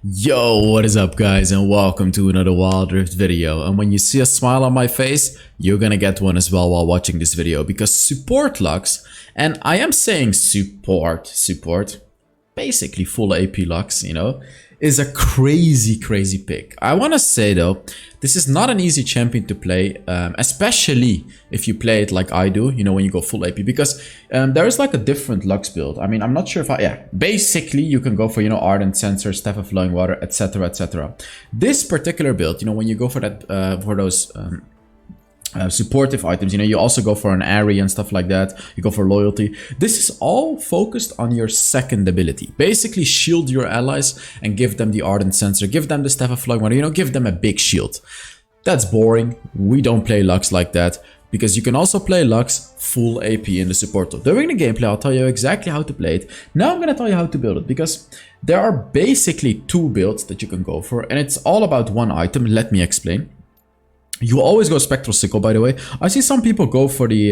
Yo, what is up guys, and welcome to another Wild Rift video. And when you see a smile on my face, you're gonna get one as well while watching this video, because support LUX, and I am saying support, basically full AP LUX, is a crazy pick. I want to say though, this is not an easy champion to play, especially if you play it like I do, when you go full AP, because there is like a different LUX build. I mean, I'm not sure if basically you can go for, Ardent Sensor, Staff of Flowing Water, etc, etc. This particular build, when you go for that, for those supportive items, you also go for an ARI and stuff like that, you go for loyalty. This is all focused on your second ability. Basically shield your allies and give them the Ardent Sensor, give them the Staff of Flowing Water, give them a big shield. That's boring. We don't play LUX like that, because you can also play LUX full AP in the support tool. During the gameplay, I'll tell you exactly how to play it. Now I'm going to tell you how to build it, because there are basically two builds that you can go for, and it's all about one item. Let me explain. You always go Spectral Sickle, by the way. I see some people go for the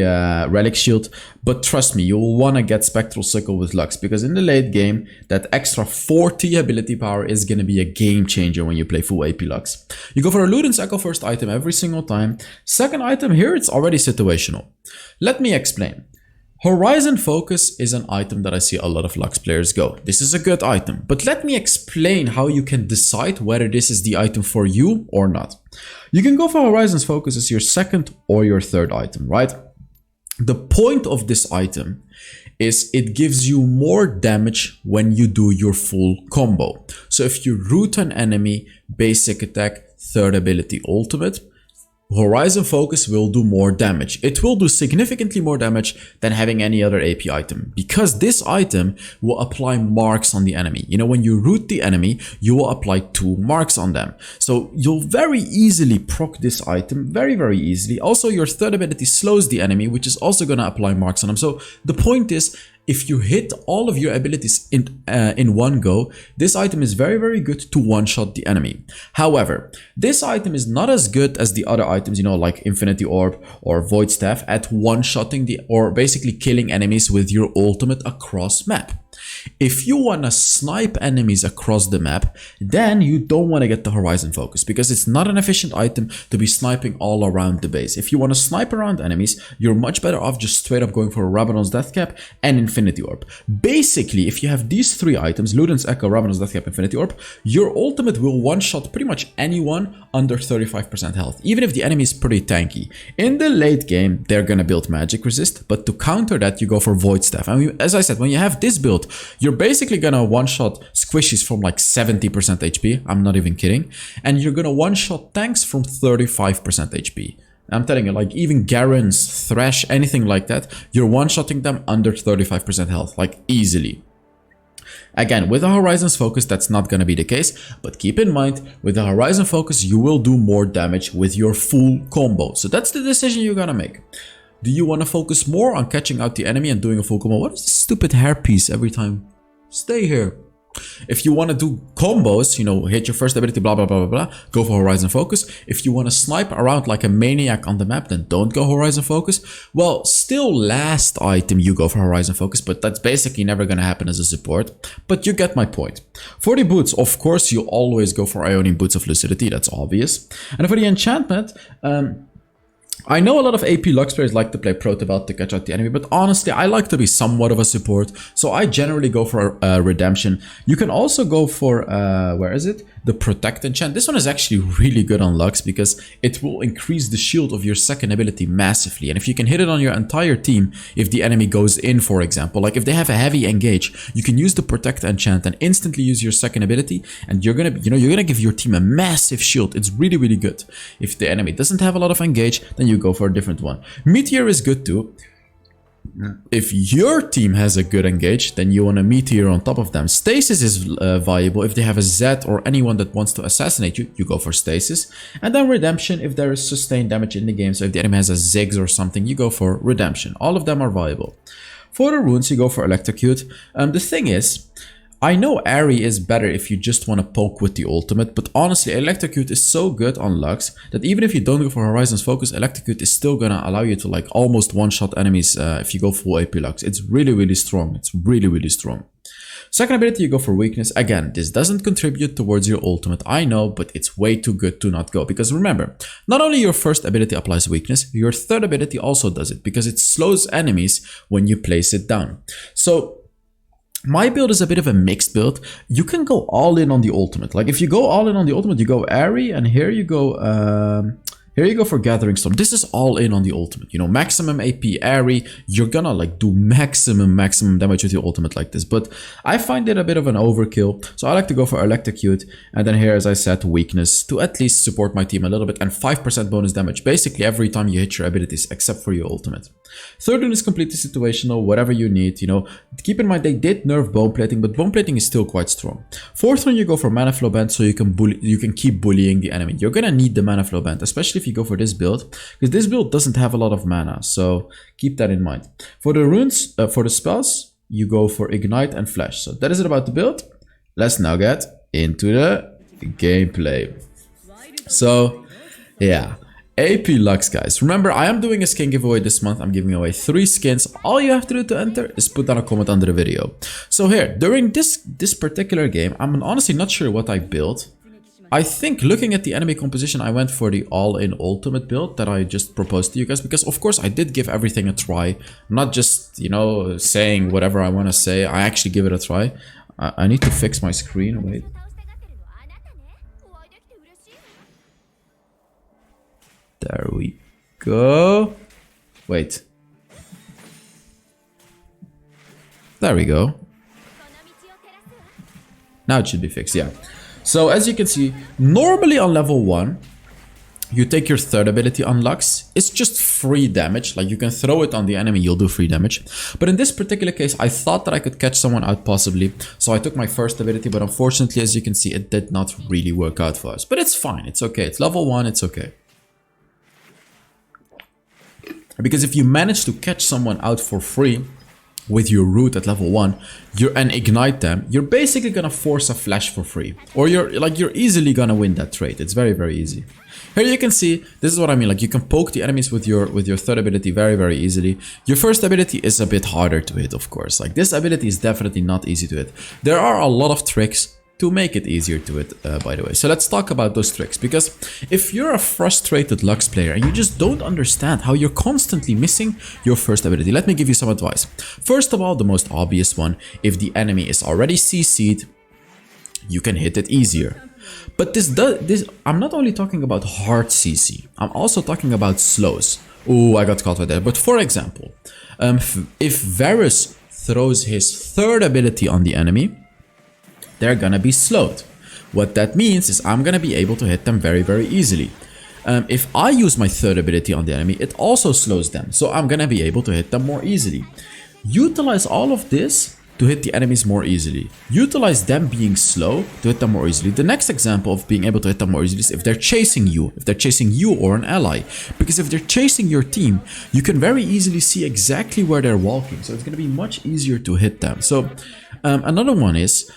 Relic Shield, but trust me, you will want to get Spectral Sickle with LUX, because in the late game, that extra 40 ability power is going to be a game changer when you play full AP LUX. You go for a Luden's Echo first item every single time. Second item here, it's already situational. Let me explain. Horizon Focus is an item that I see a lot of LUX players go. This is a good item, but let me explain how you can decide whether this is the item for you or not. You can go for Horizon's Focus as your second or your third item, right? The point of this item is it gives you more damage when you do your full combo. So if you root an enemy, basic attack, third ability, ultimate, Horizon Focus will do more damage. It will do significantly more damage than having any other AP item, because this item will apply marks on the enemy. When you root the enemy, you will apply 2 marks on them. So you'll very easily proc this item, very easily. Also, your third ability slows the enemy, which is also going to apply marks on them. So the point is, if you hit all of your abilities in one go, this item is very good to one-shot the enemy. However, this item is not as good as the other items, like Infinity Orb or Void Staff, at one-shotting or basically killing enemies with your ultimate across map. If you want to snipe enemies across the map, then you don't want to get the Horizon Focus, because it's not an efficient item to be sniping all around the base. If you want to snipe around enemies, you're much better off just straight up going for Rabadon's Death Cap and Infinity Orb. Basically, if you have these 3 items, Luden's Echo, Rabadon's Death Cap, Infinity Orb, your ultimate will one-shot pretty much anyone under 35% health, even if the enemy is pretty tanky. In the late game, they're gonna build Magic Resist, but to counter that, you go for Void Staff. I mean, as I said, when you have this build, you're basically gonna one-shot squishies from like 70% HP, I'm not even kidding, and you're gonna one-shot tanks from 35% HP. I'm telling you, like even Garen's, Thresh, anything like that, you're one-shotting them under 35% health, like easily. Again, with the Horizon's Focus, that's not going to be the case, but keep in mind, with the Horizon Focus, you will do more damage with your full combo. So that's the decision you're going to make. Do you want to focus more on catching out the enemy and doing a full combo? What is this stupid hairpiece every time? Stay here. If you want to do combos, hit your first ability, blah, blah, blah, blah, blah, go for Horizon Focus. If you want to snipe around like a maniac on the map, then don't go Horizon Focus. Well, still last item you go for Horizon Focus, but that's basically never going to happen as a support. But you get my point. For the boots, of course, you always go for Ionian Boots of Lucidity, that's obvious. And for the enchantment, I know a lot of AP LUX players like to play Protobelt to catch out the enemy, but honestly, I like to be somewhat of a support, so I generally go for Redemption. You can also go for, where is it? The Protect enchant. This one is actually really good on LUX, because it will increase the shield of your second ability massively. And if you can hit it on your entire team, if the enemy goes in, for example, like if they have a heavy engage, you can use the Protect enchant and instantly use your second ability, and you're gonna, you're gonna give your team a massive shield. It's really good. If the enemy doesn't have a lot of engage, then you go for a different one. Meteor is good too. If your team has a good engage, then you want a Meteor on top of them. Stasis is viable. If they have a Zed or anyone that wants to assassinate you, you go for Stasis. And then Redemption if there is sustained damage in the game. So if the enemy has a Ziggs or something, you go for Redemption. All of them are viable. For the runes, you go for Electrocute. The thing is, I know ARI is better if you just want to poke with the ultimate, but honestly, Electrocute is so good on LUX that even if you don't go for Horizon's Focus, Electrocute is still gonna allow you to like almost one-shot enemies if you go full AP LUX. It's really strong. It's really strong. Second ability, you go for weakness. Again, this doesn't contribute towards your ultimate, I know, but it's way too good to not go. Because remember, not only your first ability applies weakness, your third ability also does it, because it slows enemies when you place it down. So my build is a bit of a mixed build. You can go all in on the ultimate. Like if you go all in on the ultimate, you go Airy, and here you go for Gathering Storm. This is all in on the ultimate. You know, maximum AP, Airy. You're gonna like do maximum damage with your ultimate like this. But I find it a bit of an overkill. So I like to go for Electrocute. And then here, as I said, weakness to at least support my team a little bit. And 5% bonus damage. Basically every time you hit your abilities, except for your ultimate. Third one is completely situational, whatever you need, you know. Keep in mind they did nerf bone plating, but bone plating is still quite strong. Fourth one, you go for mana flow band, so you can keep bullying the enemy. You're gonna need the mana flow band, especially if you go for this build, because this build doesn't have a lot of mana, so keep that in mind. For the runes, for the spells, you go for ignite and flash. So that is it about the build. Let's now get into the gameplay. So yeah, AP LUX, guys. Remember, I am doing a skin giveaway this month. I'm giving away 3 skins. All you have to do to enter is put down a comment under the video. So here, during this particular game, I'm honestly not sure what I built. I think looking at the enemy composition, I went for the all-in ultimate build that I just proposed to you guys, because of course I did give everything a try. I'm not just, you know, saying whatever I want to say. I actually give it a try. I need to fix my screen. Wait. There we go. Wait. There we go. Now it should be fixed, yeah. So as you can see, normally on level 1, you take your third ability on LUX. It's just free damage. Like you can throw it on the enemy, you'll do free damage. But in this particular case, I thought that I could catch someone out possibly. So I took my first ability, but unfortunately, as you can see, it did not really work out for us. But it's fine, it's okay. It's level 1, it's okay. Because if you manage to catch someone out for free with your root at level 1, and ignite them, you're basically gonna force a flash for free. Or you're easily gonna win that trade. It's very, very easy. Here you can see, this is what I mean, like you can poke the enemies with your third ability very, very easily. Your first ability is a bit harder to hit, of course. Like this ability is definitely not easy to hit. There are a lot of tricks to make it easier to hit, by the way. So let's talk about those tricks, because if you're a frustrated LUX player and you just don't understand how you're constantly missing your first ability, let me give you some advice. First of all, the most obvious one, if the enemy is already CC'd, you can hit it easier. But I'm not only talking about hard CC, I'm also talking about slows. Oh, I got caught with that. But for example, if Varus throws his third ability on the enemy, they're gonna be slowed. What that means is I'm gonna be able to hit them very, very easily. If I use my third ability on the enemy, it also slows them, so I'm gonna be able to hit them more easily. Utilize all of this to hit the enemies more easily. Utilize them being slow to hit them more easily. The next example of being able to hit them more easily is if they're chasing you. If they're chasing you or an ally. Because if they're chasing your team, you can very easily see exactly where they're walking. So it's gonna be much easier to hit them. So another one is,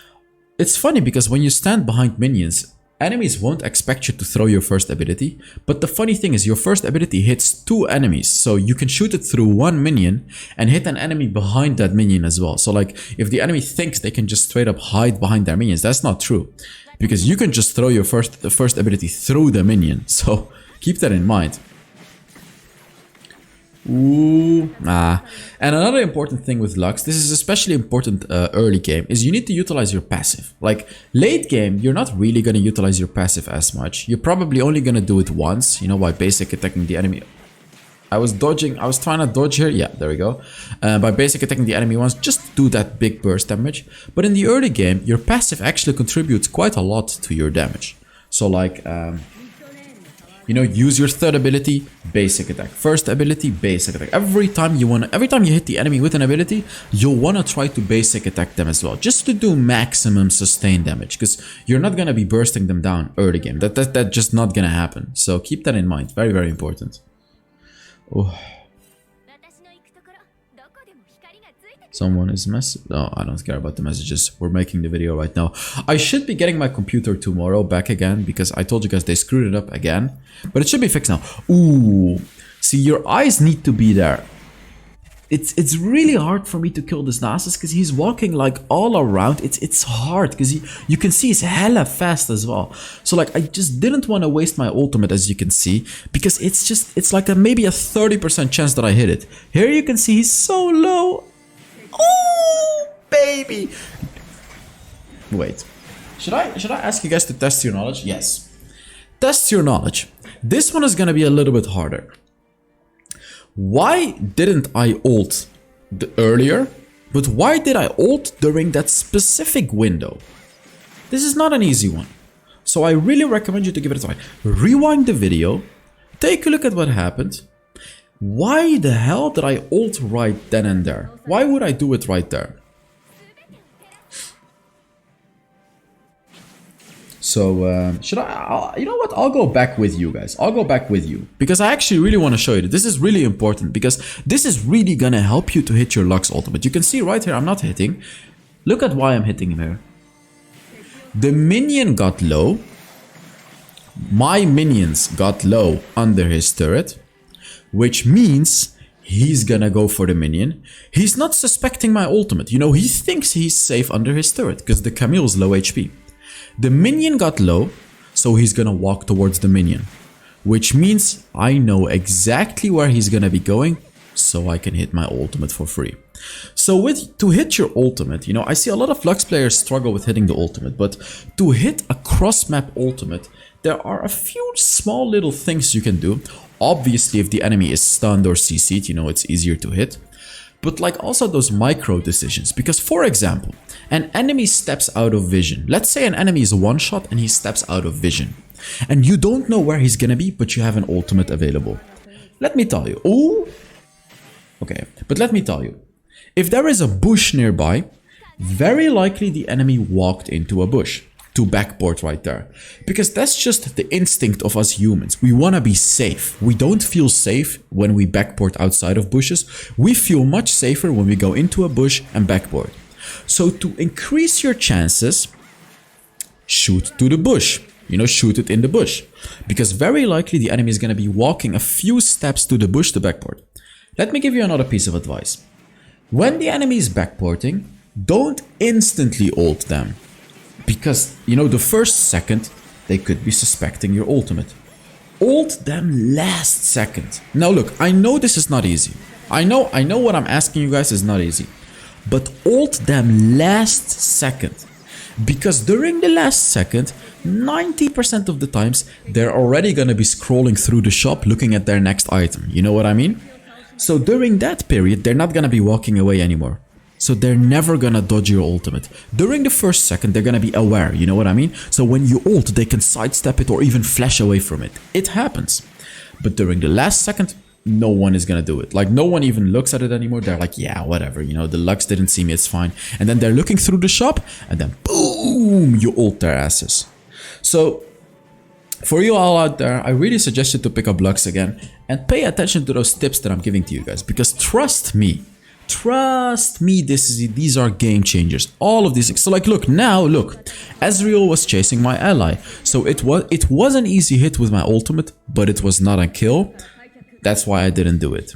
it's funny because when you stand behind minions, enemies won't expect you to throw your first ability, but the funny thing is your first ability hits 2 enemies, so you can shoot it through 1 minion and hit an enemy behind that minion as well. So like if the enemy thinks they can just straight up hide behind their minions, that's not true, because you can just throw your first ability through the minion, so keep that in mind. And another important thing with LUX, this is especially important early game, is you need to utilize your passive. Like late game, you're not really going to utilize your passive as much. You're probably only going to do it once, you know, by basic attacking the enemy. I was trying to dodge here. Yeah, there we go. By basic attacking the enemy once, just do that big burst damage. But in the early game, your passive actually contributes quite a lot to your damage. So like, you know, use your third ability, basic attack. First ability, basic attack. Every time you hit the enemy with an ability, you'll wanna try to basic attack them as well, just to do maximum sustain damage, because you're not gonna be bursting them down early game. That's just not gonna happen. So keep that in mind. Very, very important. Oh. Someone is messaging. No, I don't care about the messages. We're making the video right now. I should be getting my computer tomorrow back again, because I told you guys they screwed it up again. But it should be fixed now. Ooh. See, your eyes need to be there. it's really hard for me to kill this Nasus because he's walking like all around. It's hard because you can see he's hella fast as well. So like I just didn't want to waste my ultimate, as you can see, because it's like maybe a 30% chance that I hit it. Here you can see he's so low. Oh baby. Wait. Should I ask you guys to test your knowledge? Yes. Test your knowledge. This one is gonna be a little bit harder. Why didn't I ult earlier, but why did I ult during that specific window? This is not an easy one. So I really recommend you to give it a try. Rewind the video, take a look at what happened. Why the hell did I ult right then and there? Why would I do it right there? So, should you know what? I'll go back with you guys. I'll go back with you because I actually really want to show you. This is really important because this is really gonna help you to hit your Lux ultimate. You can see right here, I'm not hitting. Look at why I'm hitting him here. The minion got low. My minions got low under his turret, which means he's gonna go for the minion. He's not suspecting my ultimate. You know, he thinks he's safe under his turret because the Camille's low HP. The minion got low, so he's gonna walk towards the minion, which means I know exactly where he's gonna be going, so I can hit my ultimate for free. So to hit your ultimate, you know, I see a lot of Lux players struggle with hitting the ultimate, but to hit a cross-map ultimate, there are a few small little things you can do. Obviously, if the enemy is stunned or CC'd, you know, it's easier to hit. But like also those micro decisions, because for example, an enemy steps out of vision. Let's say an enemy is one shot and he steps out of vision. And you don't know where he's gonna be, but you have an ultimate available. Let me tell you. Oh, okay, but let me tell you. If there is a bush nearby, very likely the enemy walked into a bush to backport right there. Because that's just the instinct of us humans. We want to be safe. We don't feel safe when we backport outside of bushes. We feel much safer when we go into a bush and backport. So to increase your chances, shoot to the bush. You know, shoot it in the bush. Because very likely the enemy is going to be walking a few steps to the bush to backport. Let me give you another piece of advice. When the enemy is backporting, don't instantly ult them. Because, you know, the first second, they could be suspecting your ultimate. Ult them last second. Now look, I know this is not easy. I know what I'm asking you guys is not easy. But ult them last second. Because during the last second, 90% of the times, they're already gonna be scrolling through the shop looking at their next item. You know what I mean? So during that period, they're not gonna be walking away anymore. So they're never gonna dodge your ultimate. During the first second, they're gonna be aware, you know what I mean? So when you ult, they can sidestep it or even flash away from it. It happens. But during the last second, no one is gonna do it. Like, no one even looks at it anymore. They're like, yeah, whatever, you know, the Lux didn't see me, it's fine. And then they're looking through the shop, and then boom, you ult their asses. So, for you all out there, I really suggest you to pick up Lux again and pay attention to those tips that I'm giving to you guys. Because trust me, these are game changers. All of these things. So like, look, Ezreal was chasing my ally. So it was an easy hit with my ultimate, but it was not a kill. That's why I didn't do it.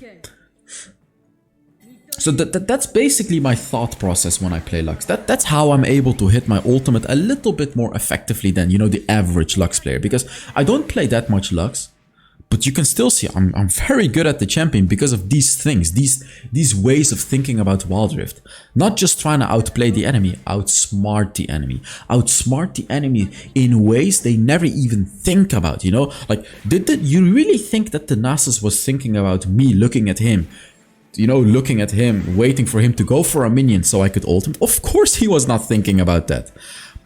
So that's basically my thought process when I play Lux. That's how I'm able to hit my ultimate a little bit more effectively than, you know, the average Lux player. Because I don't play that much Lux. But you can still see I'm very good at the champion because of these things, these ways of thinking about Wild Rift. Not just trying to outplay the enemy, outsmart the enemy. Outsmart the enemy in ways they never even think about, you know? Like, did you really think that the Nasus was thinking about me looking at him? You know, looking at him, waiting for him to go for a minion so I could ult him? Of course he was not thinking about that.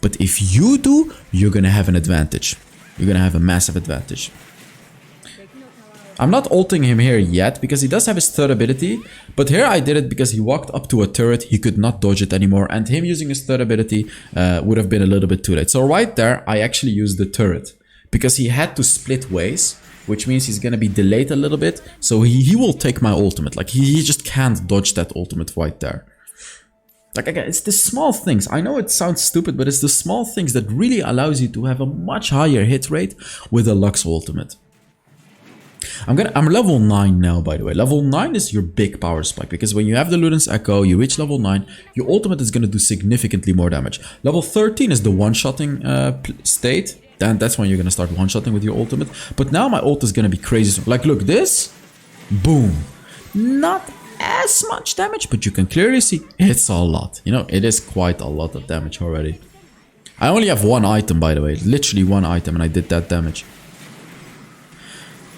But if you do, you're gonna have an advantage. You're gonna have a massive advantage. I'm not ulting him here yet because he does have his third ability, but here I did it because he walked up to a turret, he could not dodge it anymore, and him using his third ability would have been a little bit too late. So right there, I actually used the turret because he had to split ways, which means he's gonna be delayed a little bit, so he will take my ultimate. Like, he just can't dodge that ultimate right there. Like, again, it's the small things. I know it sounds stupid, but it's the small things that really allows you to have a much higher hit rate with a Lux ultimate. I'm level 9 now, by the way. Level 9 is your big power spike, because when you have the Luden's Echo, you reach level 9, your ultimate is going to do significantly more damage. Level 13 is the one-shotting state. Then that's when you're going to start one-shotting with your ultimate. But now my ult is going to be crazy. Like, look, this. Boom. Not as much damage, but you can clearly see it's a lot. You know, it is quite a lot of damage already. I only have one item, by the way. Literally one item, and I did that damage.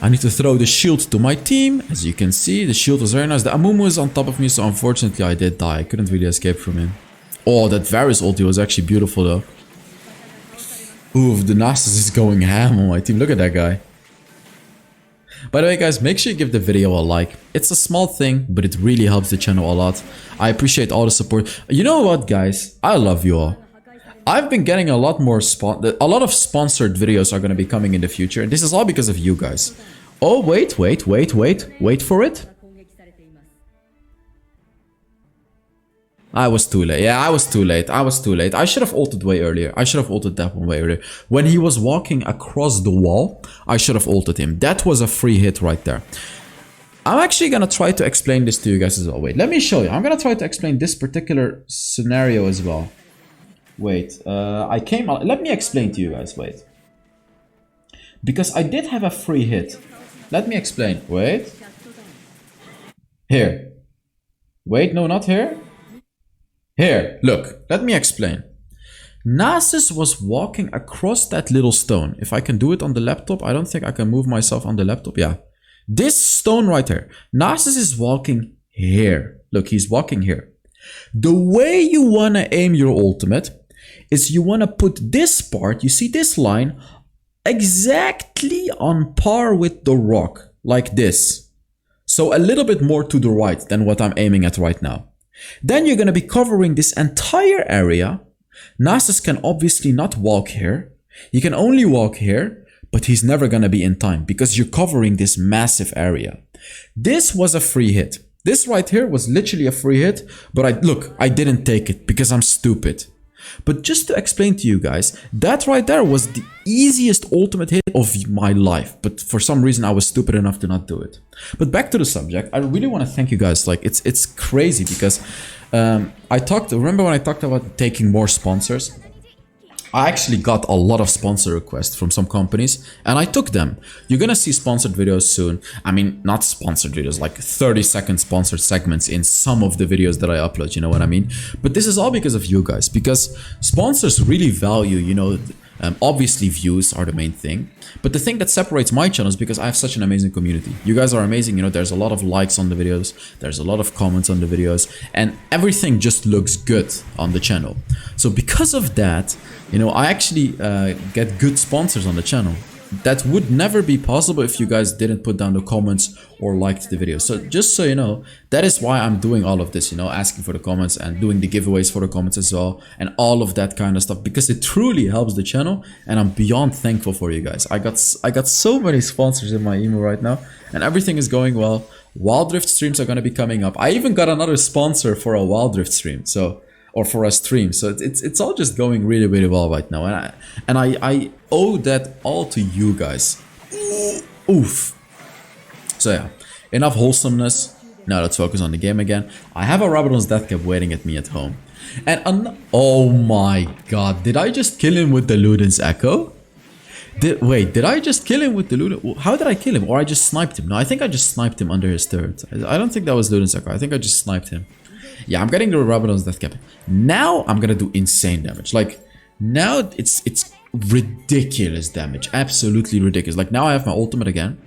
I need to throw the shield to my team. As you can see, the shield was very nice. The Amumu is on top of me, so unfortunately I did die. I couldn't really escape from him. Oh, that Varus ulti was actually beautiful, though. Oof, the Nasus is going ham on my team. Look at that guy. By the way, guys, make sure you give the video a like. It's a small thing, but it really helps the channel a lot. I appreciate all the support. You know what, guys? I love you all. I've been getting a lot of sponsored videos are going to be coming in the future. And this is all because of you guys. Oh, wait for it. I was too late. Yeah, I was too late. I should have ulted way earlier. I should have ulted that one way earlier. When he was walking across the wall, I should have ulted him. That was a free hit right there. I'm actually going to try to explain this to you guys as well. Wait, let me show you. I'm going to try to explain this particular scenario as well. Wait, let me explain to you guys, wait. Because I did have a free hit. Let me explain, wait. Here. Wait, no, not here. Here, look, let me explain. Nasus was walking across that little stone. If I can do it on the laptop, I don't think I can move myself on the laptop, yeah. This stone right here. Nasus is walking here. Look, he's walking here. The way you want to aim your ultimate is you want to put this part, you see this line, exactly on par with the rock, like this. So a little bit more to the right than what I'm aiming at right now. Then you're going to be covering this entire area. Nasus can obviously not walk here. He can only walk here, but he's never going to be in time because you're covering this massive area. This was a free hit. This right here was literally a free hit, but I didn't take it because I'm stupid. But just to explain to you guys, that right there was the easiest ultimate hit of my life. But for some reason, I was stupid enough to not do it. But back to the subject, I really want to thank you guys. Like, it's crazy because remember when I talked about taking more sponsors? I actually got a lot of sponsor requests from some companies and I took them. You're gonna see sponsored videos soon. I mean, not sponsored videos, like 30-second sponsored segments in some of the videos that I upload, you know what I mean? But this is all because of you guys, because sponsors really value, you know, obviously views are the main thing. But the thing that separates my channel is because I have such an amazing community. You guys are amazing, you know, there's a lot of likes on the videos, there's a lot of comments on the videos, and everything just looks good on the channel. So because of that, you know, I actually get good sponsors on the channel. That would never be possible if you guys didn't put down the comments or liked the video. So just so you know, that is why I'm doing all of this, you know, asking for the comments and doing the giveaways for the comments as well and all of that kind of stuff, because it truly helps the channel and I'm beyond thankful for you guys. I got so many sponsors in my email right now and everything is going well. Wild Rift streams are going to be coming up. I even got another sponsor for a Wild Rift stream, or for a stream, so it's all just going really, really well right now, and I owe that all to you guys. Oof. So yeah, enough wholesomeness. Now let's focus on the game again. I have a Rabadon's Death Cap waiting at me at home, and oh my god, did I just kill him with the Luden's Echo? Did I just kill him with the Luden? How did I kill him? Or I just sniped him? No, I think I just sniped him under his turret. I don't think that was Luden's Echo. I think I just sniped him. Yeah, I'm getting the Rabadon's Death Cap. Now I'm gonna do insane damage. Like, now it's ridiculous damage. Absolutely ridiculous. Like, now I have my ultimate again.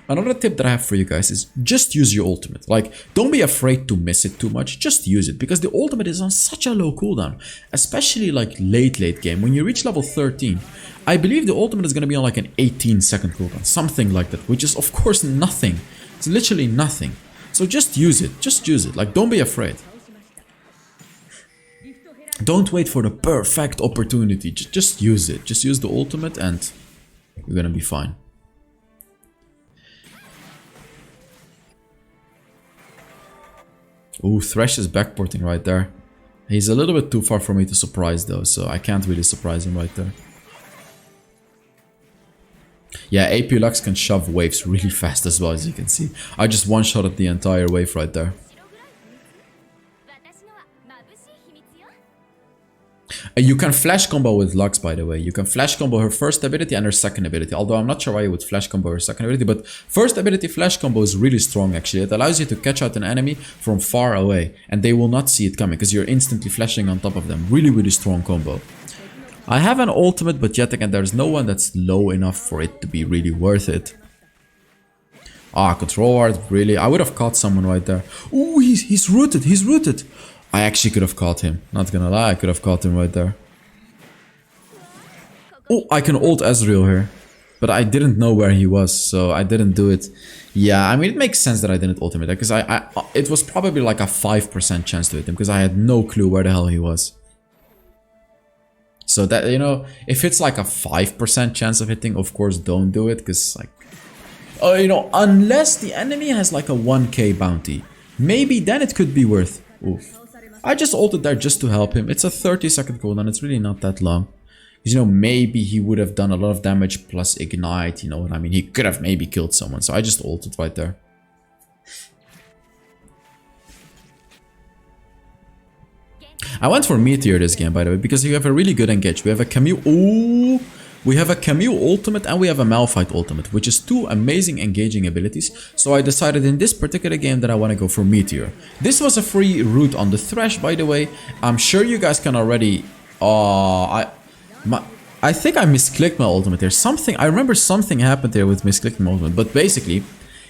Another tip that I have for you guys is just use your ultimate. Like, don't be afraid to miss it too much. Just use it, because the ultimate is on such a low cooldown. Especially like late game. When you reach level 13, I believe the ultimate is gonna be on like an 18-second cooldown. Something like that, which is of course nothing. It's literally nothing. So just use it. Just use it. Like, don't be afraid. Don't wait for the perfect opportunity. Just use it. Just use the ultimate and you're gonna be fine. Ooh, Thresh is backporting right there. He's a little bit too far for me to surprise though, so I can't really surprise him right there. Yeah, AP Lux can shove waves really fast as well, as you can see. I just one-shotted the entire wave right there. You can flash combo with Lux, by the way. You can flash combo her first ability and her second ability. Although I'm not sure why you would flash combo her second ability. But first ability flash combo is really strong, actually. It allows you to catch out an enemy from far away. And they will not see it coming because you're instantly flashing on top of them. Really, really strong combo. I have an ultimate, but yet again, there's no one that's low enough for it to be really worth it. Ah, control art, really? I would have caught someone right there. Ooh, he's rooted, he's rooted. I actually could have caught him. Not gonna lie, I could have caught him right there. Oh, I can ult Ezreal here. But I didn't know where he was, so I didn't do it. Yeah, I mean, it makes sense that I didn't ultimate because it was probably like a 5% chance to hit him because I had no clue where the hell he was. So that, you know, if it's like a 5% chance of hitting, of course, don't do it because, like, oh, you know, unless the enemy has like a 1k bounty, maybe then it could be worth. Oof. I just ulted there just to help him. It's a 30-second cooldown. It's really not that long. Because, you know, maybe he would have done a lot of damage plus ignite. You know what I mean? He could have maybe killed someone. So I just ulted right there. I went for Meteor this game, by the way, because you have a really good engage. We have a Camille. Ooh! We have a Camille ultimate and we have a Malphite ultimate, which is two amazing engaging abilities. So I decided in this particular game that I want to go for Meteor. This was a free route on the Thresh, by the way. I'm sure you guys can already... I think I misclicked my ultimate here. I remember something happened there with misclicking my ultimate. But basically,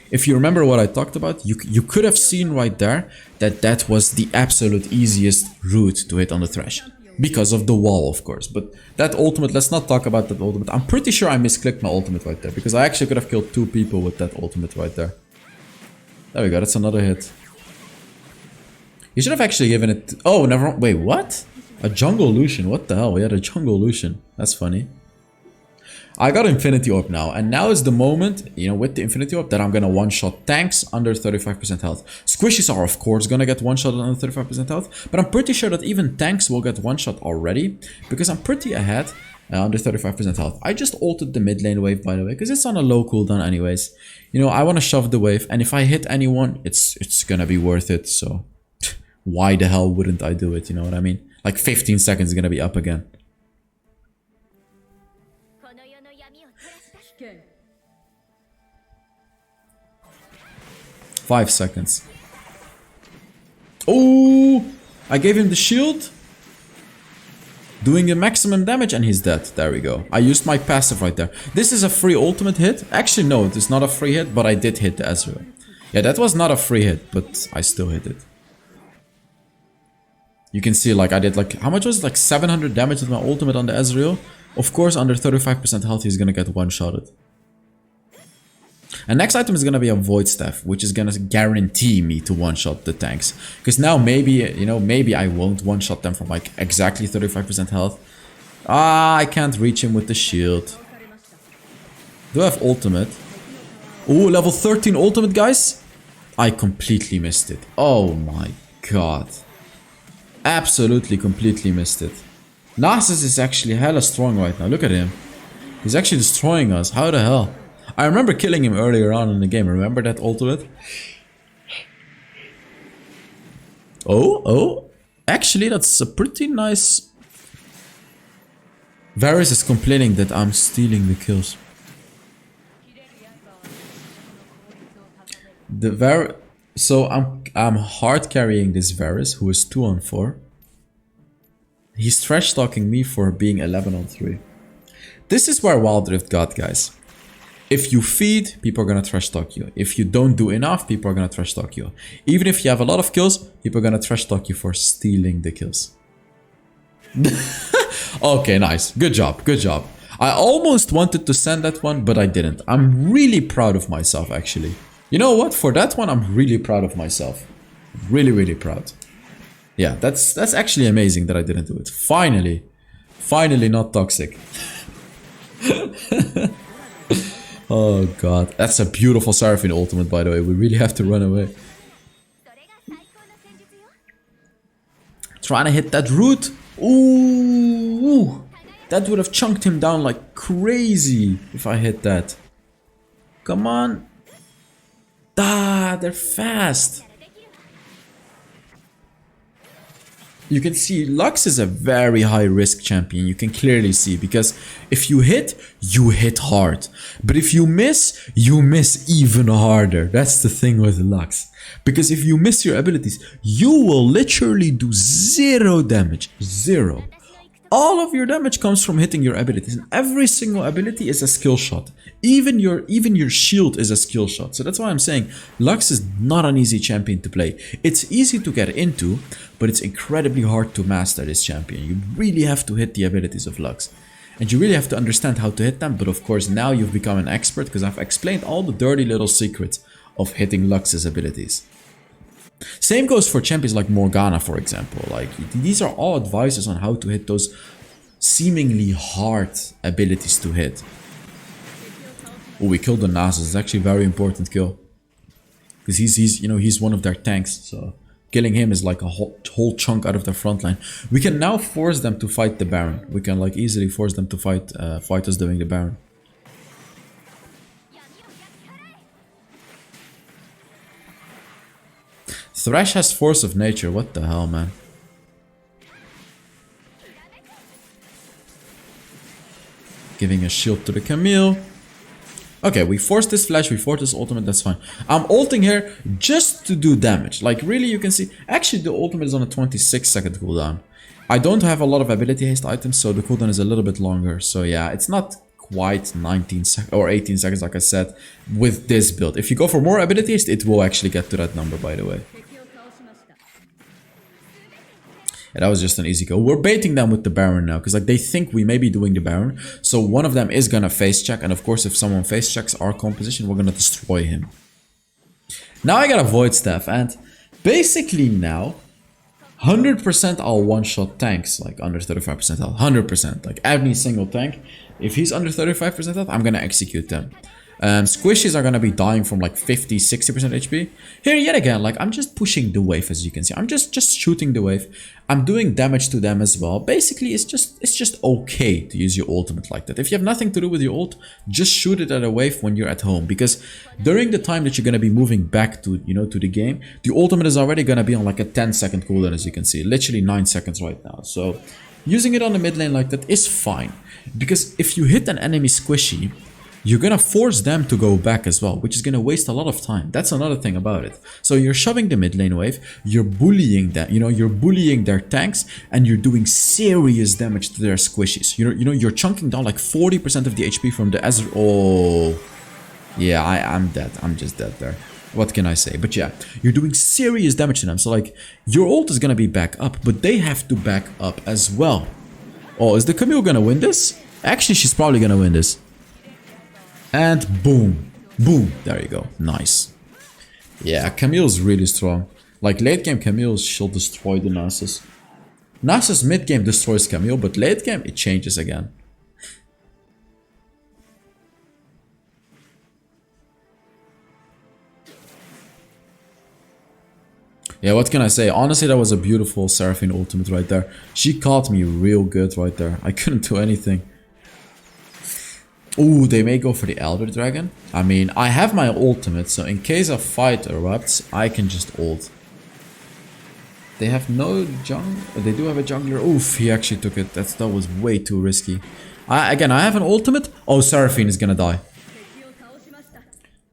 if you remember what I talked about, you could have seen right there that that was the absolute easiest route to hit on the Thresh. Because of the wall, of course. But that ultimate, let's not talk about that ultimate. I'm pretty sure I misclicked my ultimate right there. Because I actually could have killed 2 people with that ultimate right there. There we go, that's another hit. You should have actually given it... Oh, never... Wait, what? A jungle Lucian, what the hell? We had a jungle Lucian. That's funny. I got Infinity Orb now, and now is the moment, you know, with the Infinity Orb that I'm gonna one-shot tanks under 35% health. Squishies are, of course, gonna get one-shot under 35% health, but I'm pretty sure that even tanks will get one-shot already, because I'm pretty ahead under 35% health. I just ulted the mid lane wave, by the way, because it's on a low cooldown anyways. You know, I want to shove the wave, and if I hit anyone, it's gonna be worth it, so why the hell wouldn't I do it, you know what I mean? Like 15 seconds is gonna be up again. 5 seconds. Oh, I gave him the shield. Doing the maximum damage and he's dead. There we go. I used my passive right there. This is a free ultimate hit. Actually, no, it is not a free hit, but I did hit the Ezreal. Yeah, that was not a free hit, but I still hit it. You can see, like, I did, like, how much was it? Like 700 damage with my ultimate on the Ezreal. Of course, under 35% health, he's gonna get one-shotted. And next item is gonna be a Void Staff, which is gonna guarantee me to one-shot the tanks. Because now maybe, you know, maybe I won't one-shot them from like exactly 35% health. Ah, I can't reach him with the shield. Do I have ultimate? Oh, level 13 ultimate, guys? I completely missed it. Oh my god. Absolutely completely missed it. Nasus is actually hella strong right now. Look at him. He's actually destroying us. How the hell? I remember killing him earlier on in the game. Remember that ultimate? Oh. Actually, that's a pretty nice... Varus is complaining that I'm stealing the kills. So I'm hard carrying this Varus, who is 2 on 4. He's trash talking me for being 11 on 3. This is where Wild Rift got, guys. If you feed, people are gonna trash talk you. If you don't do enough, people are gonna trash talk you. Even if you have a lot of kills, people are gonna trash talk you for stealing the kills. Okay, nice. Good job, good job. I almost wanted to send that one, but I didn't. I'm really proud of myself, actually. You know what? For that one, I'm really proud of myself. Really, really proud. Yeah, that's actually amazing that I didn't do it. Finally. Finally not toxic. Oh god. That's a beautiful Seraphine ultimate, by the way. We really have to run away. Trying to hit that root. Ooh. That would have chunked him down like crazy if I hit that. Come on. Ah, they're fast. You can see Lux is a very high risk champion. You can clearly see, because if you hit hard. But if you miss even harder. That's the thing with Lux. Because if you miss your abilities, you will literally do 0 damage. 0. All of your damage comes from hitting your abilities, and every single ability is a skill shot. Even your shield is a skill shot. So that's why I'm saying Lux is not an easy champion to play. It's easy to get into, but it's incredibly hard to master this champion. You really have to hit the abilities of Lux. And you really have to understand how to hit them, but of course now you've become an expert because I've explained all the dirty little secrets of hitting Lux's abilities. Same goes for champions like Morgana, for example. Like, these are all advices on how to hit those seemingly hard abilities to hit. Oh, we killed the Nasus. It's actually a very important kill. Because he's one of their tanks, so killing him is like a whole chunk out of their front line. We can now force them to fight the Baron. We can like easily force them to fight us doing the Baron. Thresh has force of nature. What the hell, man? Giving a shield to the Camille. Okay, we forced this flash, we forced this ultimate, that's fine. I'm ulting here just to do damage. Like, really, you can see... Actually, the ultimate is on a 26-second cooldown. I don't have a lot of ability haste items, so the cooldown is a little bit longer. So yeah, it's not quite 19 seconds or 18 seconds, like I said, with this build. If you go for more ability haste, it will actually get to that number, by the way. And that was just an easy go. We're baiting them with the Baron now, because like they think we may be doing the Baron. So one of them is gonna face check, and of course if someone face checks our composition, we're gonna destroy him. Now I got a Void Staff, and basically now 100% I'll one-shot tanks, like under 35% health, 100%, like every single tank. If he's under 35% health, I'm gonna execute them. Squishies are gonna be dying from like 50-60% HP. Here yet again, like I'm just pushing the wave, as you can see. I'm just shooting the wave. I'm doing damage to them as well. Basically, it's just okay to use your ultimate like that. If you have nothing to do with your ult, just shoot it at a wave when you're at home, because during the time that you're gonna be moving back to to the game, the ultimate is already gonna be on like a 10-second cooldown, as you can see, literally 9 seconds right now. So using it on the mid lane like that is fine, because if you hit an enemy squishy, you're gonna force them to go back as well, which is gonna waste a lot of time. That's another thing about it. So you're shoving the mid lane wave, you're bullying them, you're bullying their tanks, and you're doing serious damage to their squishies. You're chunking down like 40% of the HP from the Ezra. Oh, yeah, I'm dead. I'm just dead there. What can I say? But yeah, you're doing serious damage to them. So like, your ult is gonna be back up, but they have to back up as well. Oh, is the Camille gonna win this? Actually, she's probably gonna win this. And boom, boom, there you go, nice. Yeah, Camille's really strong. Like late game Camille, she'll destroy the Nasus. Nasus mid game destroys Camille, but late game it changes again. Yeah, what can I say? Honestly, that was a beautiful Seraphine ultimate right there. She caught me real good right there. I couldn't do anything. Ooh, they may go for the Elder Dragon. I mean, I have my ultimate, so in case a fight erupts, I can just ult. They have no jungler. They do have a jungler. Oof, he actually took it. That was way too risky. Again, I have an ultimate. Oh, Seraphine is gonna die.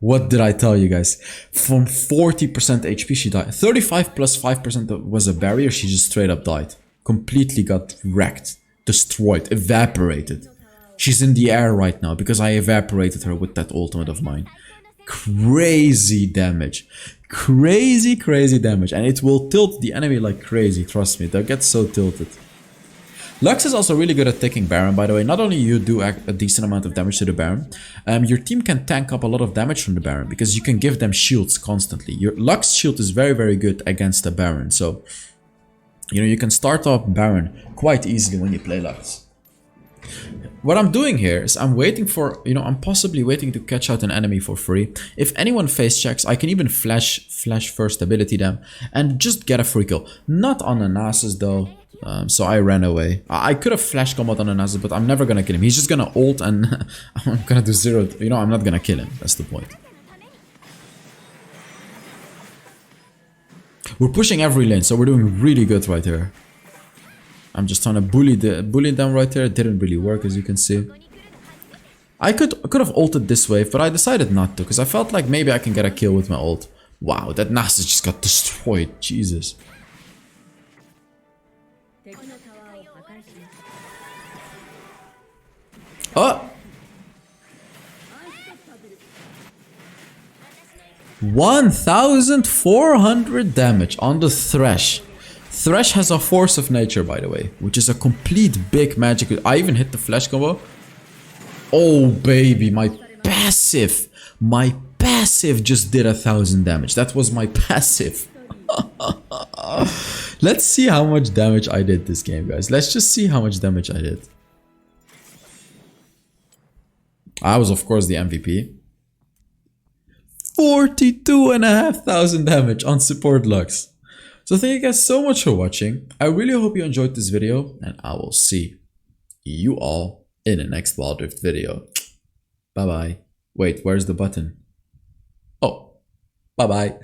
What did I tell you guys? From 40% HP she died. 35 plus 5% was a barrier. She just straight up died. Completely got wrecked. Destroyed. Evaporated. She's in the air right now because I evaporated her with that ultimate of mine. Crazy damage. Crazy, crazy damage. And it will tilt the enemy like crazy. Trust me, they'll get so tilted. Lux is also really good at taking Baron, by the way. Not only you do a decent amount of damage to the Baron, your team can tank up a lot of damage from the Baron because you can give them shields constantly. Your Lux shield is very, very good against the Baron. So, you can start off Baron quite easily when you play Lux. What I'm doing here is I'm waiting for, I'm possibly waiting to catch out an enemy for free. If anyone face checks, I can even flash first ability them and just get a free kill. Not on a Nasus though. So I ran away. I could have flash combat on Anazu, but I'm never gonna kill him. He's just gonna ult and I'm gonna do zero. You know, I'm not gonna kill him. That's the point. We're pushing every lane, so we're doing really good right here. I'm just trying to bully them right there. It didn't really work, as you can see. I could have ulted this wave, but I decided not to, because I felt like maybe I can get a kill with my ult. Wow, that Nasus just got destroyed. Jesus. Oh! 1,400 damage on the Thresh. Thresh has a force of nature, by the way, which is a complete big magic. I even hit the flash combo. Oh, baby, my passive just did 1,000 damage. That was my passive. Let's see how much damage I did this game, guys. Let's just see how much damage I did. I was, of course, the MVP. 42,500 damage on support LUX. So thank you guys so much for watching. I really hope you enjoyed this video, and I will see you all in the next Wild Rift video. Bye bye. Wait, where's the button? Oh, bye bye.